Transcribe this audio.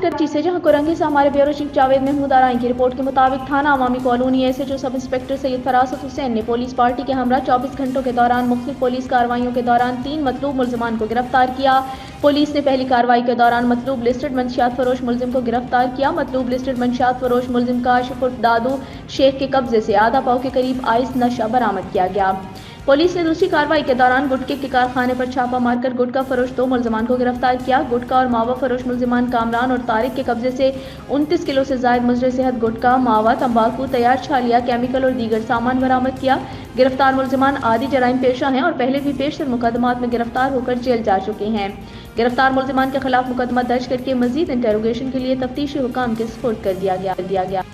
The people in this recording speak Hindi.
कराची से, जहां कुरंगी से हमारे ब्यूरो चीफ जावेद महमूद आराई की रिपोर्ट के मुताबिक थाना Awami colony SHO sub inspector Syed Farasat Hussain ने पुलिस पार्टी के हमरा 24 घंटों के दौरान मुख्तलिफ पुलिस कार्रवाइयों के दौरान 3 मतलूब मुल्जिमान को गिरफ्तार किया। पुलिस ने पहली कार्रवाई के दौरान मतलूब लिस्टेड मंशियात फरोश मुल्जिम को गिरफ्तार किया। मतलूब लिस्टेड मंशियात फरोश मुल्जिम का काशिफ दादू शेख के कब्जे से आधा पाव के करीब आइस नशा बरामद किया गया। पुलिस ने दूसरी कार्रवाई के दौरान गुटके के कारखाने पर छापा मारकर गुटका फरोश 2 मुल्जिमान को गिरफ्तार किया। गुटका और मावा फरोश मुल्जिमान कामरान और तारिक के कब्जे से 29 किलो से जायद मुजरे सेहत गुटका, मावा, तंबाकू, तैयार छालिया, केमिकल और दीगर सामान बरामद किया। गिरफ्तार मुल्जिमान आदि जराइम पेशा हैं और पहले भी पेशतर मुकदमात में गिरफ्तार होकर जेल जा चुके हैं। गिरफ्तार मुल्जिमान के खिलाफ मुकदमा दर्ज करके मजीद इंटेरोगेशन के लिए तफ्तीशी हुकाम के सुपुर्द कर दिया गया।